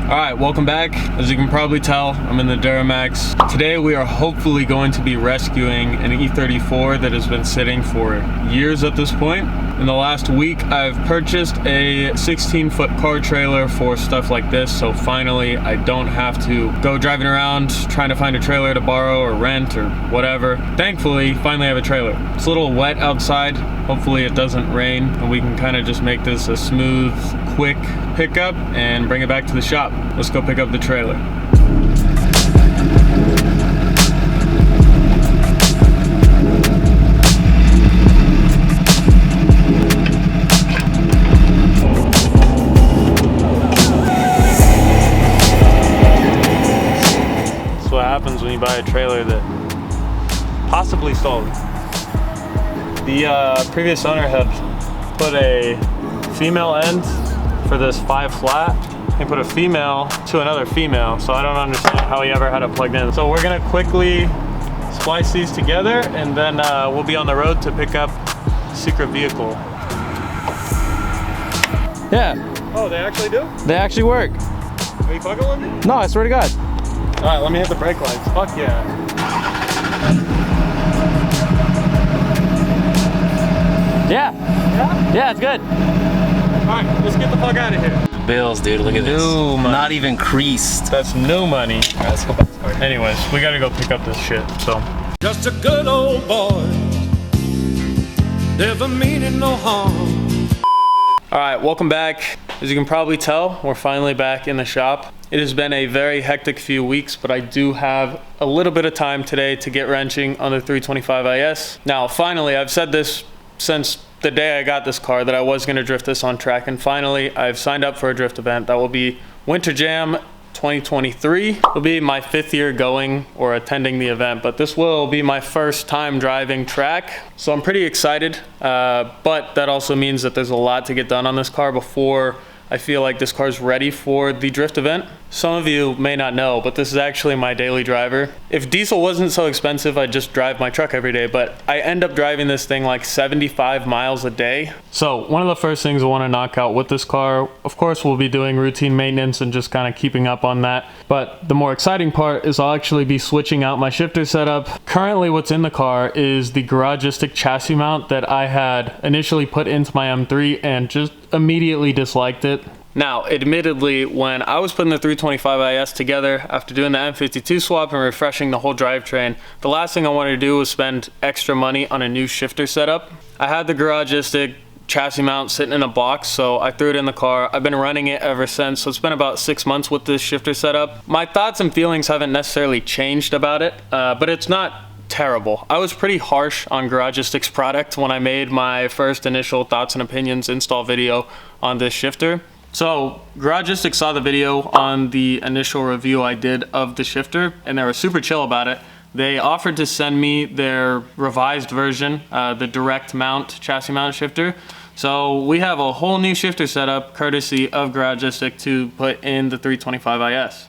Alright, welcome back. As you can probably tell, I'm in the Duramax. Today we are hopefully going to be rescuing an E34 that has been sitting for years at this point. In the last week, I've purchased a 16-foot car trailer for stuff like this, so finally I don't have to go driving around trying to find a trailer to borrow or rent or whatever. Thankfully, finally I have a trailer. It's a little wet outside. Hopefully it doesn't rain and we can kind of just make this a smooth, quick pickup and bring it back to the shop. Let's go pick up the trailer. That's what happens when you buy a trailer that possibly stalled. The previous owner had put a female end for this 5 flat. He put a female to another female, so I don't understand how he ever had it plugged in. So we're gonna quickly splice these together and then we'll be on the road to pick up secret vehicle. Yeah. Oh, they actually do? They actually work. Are you fucking with me? No, I swear to God. All right, let me hit the brake lights. Fuck yeah. Yeah. Yeah? Yeah, it's good. All right, let's get the fuck out of here. Bills, dude, look at this. New money. Not even creased. That's new money. All right, let's go back to the car. Anyways, we gotta go pick up this shit, so. Just a good old boy, never meaning no harm. All right, welcome back. As you can probably tell, we're finally back in the shop. It has been a very hectic few weeks, but I do have a little bit of time today to get wrenching on the 325 IS. Now, finally, I've said this since the day I got this car that I was gonna drift this on track, and finally I've signed up for a drift event that will be Winter Jam 2023. It'll be my 5th year going or attending the event, but this will be my first time driving track. So I'm pretty excited, but that also means that there's a lot to get done on this car before I feel like this car is ready for the drift event. Some of you may not know, but this is actually my daily driver. If diesel wasn't so expensive, I'd just drive my truck every day, but I end up driving this thing like 75 miles a day. So one of the first things I want to knock out with this car, of course, we'll be doing routine maintenance and just kind of keeping up on that. But the more exciting part is I'll actually be switching out my shifter setup. Currently what's in the car is the Garagistic chassis mount that I had initially put into my M3 and just immediately disliked it. Now, admittedly, when I was putting the 325 IS together after doing the M52 swap and refreshing the whole drivetrain, the last thing I wanted to do was spend extra money on a new shifter setup. I had the Garagistic chassis mount sitting in a box, so I threw it in the car. I've been running it ever since, so it's been about 6 months with this shifter setup. My thoughts and feelings haven't necessarily changed about it, but it's not terrible. I was pretty harsh on Garagistic's product when I made my first initial thoughts and opinions install video on this shifter. So Garagistic saw the video on the initial review I did of the shifter and they were super chill about it. They offered to send me their revised version, the direct mount chassis mount shifter. So we have a whole new shifter setup courtesy of Garagistic to put in the 325 IS.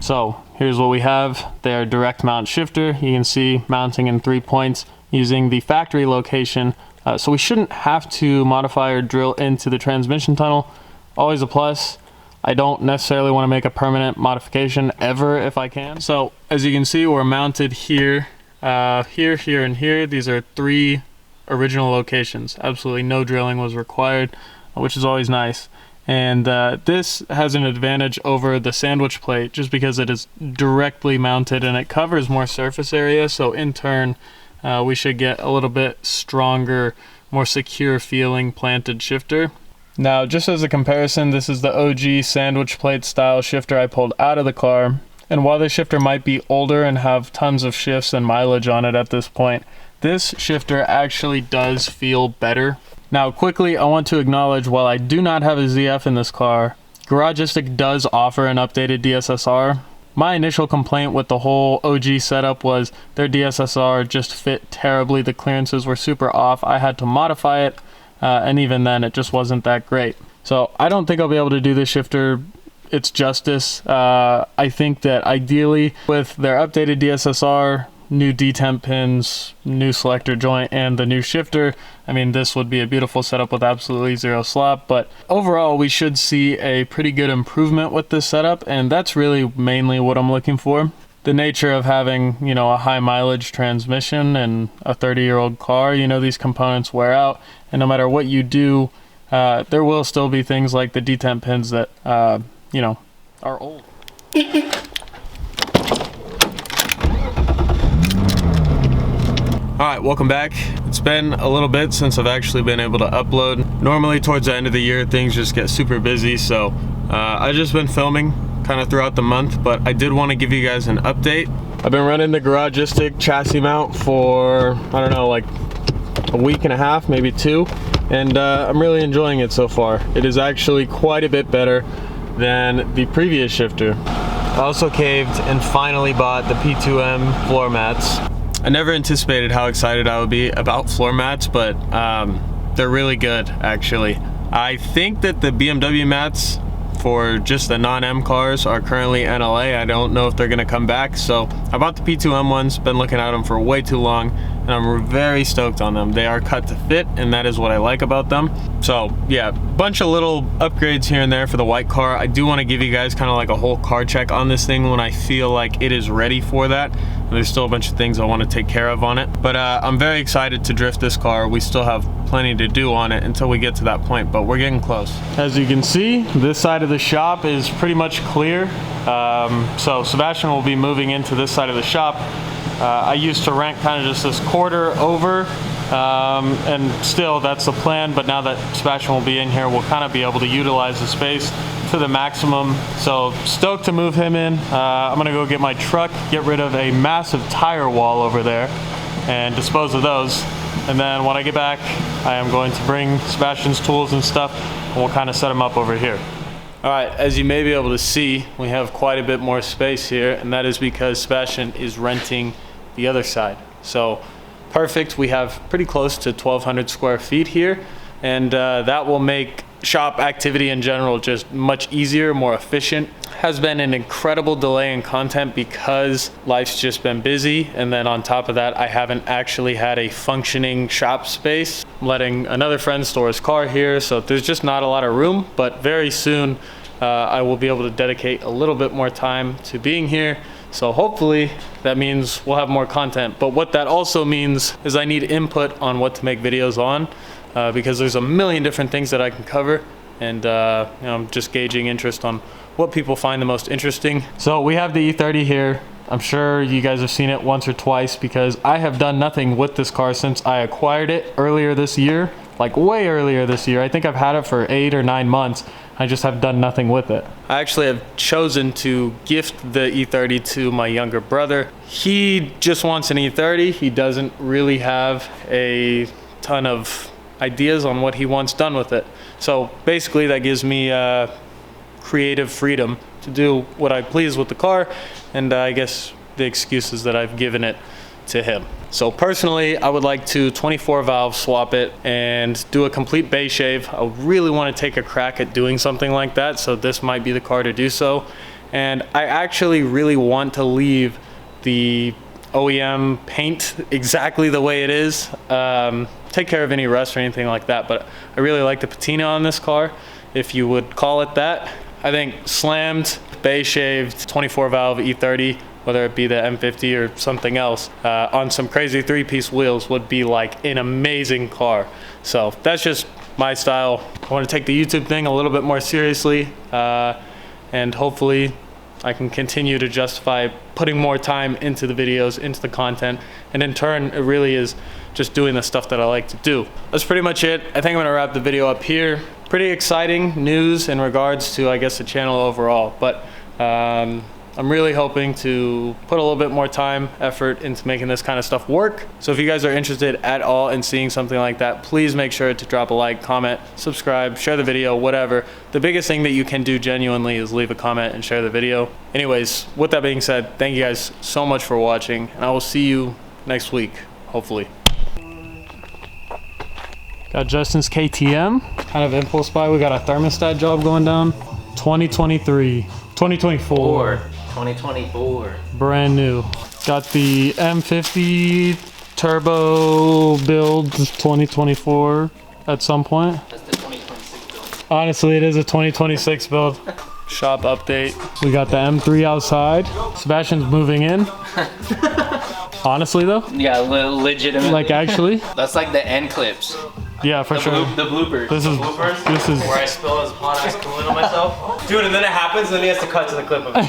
So here's what we have. Their direct mount shifter. You can see mounting in 3 points using the factory location So we shouldn't have to modify or drill into the transmission tunnel. Always a plus. I don't necessarily want to make a permanent modification ever if I can. So as you can see, we're mounted here, here, and here. These are 3 original locations. Absolutely no drilling was required, which is always nice. And this has an advantage over the sandwich plate just because it is directly mounted and it covers more surface area. So in turn, we should get a little bit stronger, more secure feeling planted shifter. Now, just as a comparison, this is the OG sandwich plate style shifter I pulled out of the car. And while this shifter might be older and have tons of shifts and mileage on it at this point, this shifter actually does feel better. Now, quickly, I want to acknowledge, while I do not have a ZF in this car, Garagistic does offer an updated DSSR. My initial complaint with the whole OG setup was their DSSR just fit terribly. The clearances were super off. I had to modify it. And even then, it just wasn't that great. So I don't think I'll be able to do this shifter its justice. I think that ideally, with their updated DSSR, new detemp pins, new selector joint, and the new shifter, I mean, this would be a beautiful setup with absolutely zero slop. But overall, we should see a pretty good improvement with this setup, and that's really mainly what I'm looking for. The nature of having, you know, a high mileage transmission and a 30-year-old car, you know, these components wear out, and no matter what you do, there will still be things like the detemp pins that, you know, are old. Alright, welcome back. It's been a little bit since I've actually been able to upload. Normally towards the end of the year, things just get super busy, so I've just been filming kind of throughout the month, but I did want to give you guys an update. I've been running the Garagistic chassis mount for, I don't know, like a week and a half, maybe 2, and I'm really enjoying it so far. It is actually quite a bit better than the previous shifter. I also caved and finally bought the P2M floor mats. I never anticipated how excited I would be about floor mats, but they're really good, actually. I think that the BMW mats for just the non-M cars are currently NLA. I don't know if they're gonna come back, so I bought the P2M ones, been looking at them for way too long, and I'm very stoked on them. They are cut to fit, and that is what I like about them. So yeah, bunch of little upgrades here and there for the white car. I do want to give you guys kind of like a whole car check on this thing when I feel like it is ready for that. There's still a bunch of things I want to take care of on it, but I'm very excited to drift this car. We still have plenty to do on it until we get to that point, but we're getting close. As you can see, this side of the shop is pretty much clear. So Sebastian will be moving into this side of the shop. I used to rent kind of just this quarter over, and still that's the plan, but now that Sebastian will be in here, we'll kind of be able to utilize the space to the maximum. So stoked to move him in. I'm gonna go get my truck, get rid of a massive tire wall over there and dispose of those. And then when I get back, I am going to bring Sebastian's tools and stuff, and we'll kind of set them up over here. All right, as you may be able to see, we have quite a bit more space here, and that is because Sebastian is renting the other side. So perfect, we have pretty close to 1,200 square feet here, and that will make shop activity in general just much easier, more efficient. Has been an incredible delay in content because life's just been busy, and then on top of that, I haven't actually had a functioning shop space. I'm letting another friend store his car here, so there's just not a lot of room, but very soon I will be able to dedicate a little bit more time to being here. So hopefully that means we'll have more content, but what that also means is I need input on what to make videos on, because there's a million different things that I can cover, and you know, I'm just gauging interest on what people find the most interesting. So we have the E30 here. I'm sure you guys have seen it once or twice because I have done nothing with this car since I acquired it earlier this year, like way earlier this year. I think I've had it for 8 or 9 months. I just have done nothing with it. I actually have chosen to gift the E30 to my younger brother. He just wants an E30. He doesn't really have a ton of ideas on what he wants done with it. So basically that gives me creative freedom to do what I please with the car, and I guess the excuses that I've given it to him. So personally, I would like to 24 valve swap it and do a complete bay shave. I really want to take a crack at doing something like that, so this might be the car to do so. And I actually really want to leave the OEM paint exactly the way it is. take care of any rust or anything like that. But I really like the patina on this car, if you would call it that. I think slammed, bay shaved, 24 valve E30, whether it be the M50 or something else, on some crazy 3-piece wheels would be like an amazing car. So that's just my style. I want to take the YouTube thing a little bit more seriously, and hopefully I can continue to justify putting more time into the videos, into the content, and in turn, it really is just doing the stuff that I like to do. That's pretty much it. I think I'm gonna wrap the video up here. Pretty exciting news in regards to, I guess, the channel overall, but I'm really hoping to put a little bit more time, effort into making this kind of stuff work. So if you guys are interested at all in seeing something like that, please make sure to drop a like, comment, subscribe, share the video, whatever. The biggest thing that you can do genuinely is leave a comment and share the video. Anyways, with that being said, thank you guys so much for watching, and I will see you next week, hopefully. Got Justin's KTM, kind of impulse buy. We got a thermostat job going down. 2024. 2024. Brand new. Got the M50 turbo build 2024 at some point. That's the 2026 build. Honestly, it is a 2026 build. Shop update. We got the M3 outside. Sebastian's moving in. Honestly though, Yeah, legitimately. like actually, That's like the end clips. yeah, for sure. The bloopers. This is Where I spill his hot ass coolant on myself. Dude, and then it happens, and then he has to cut to the clip of it.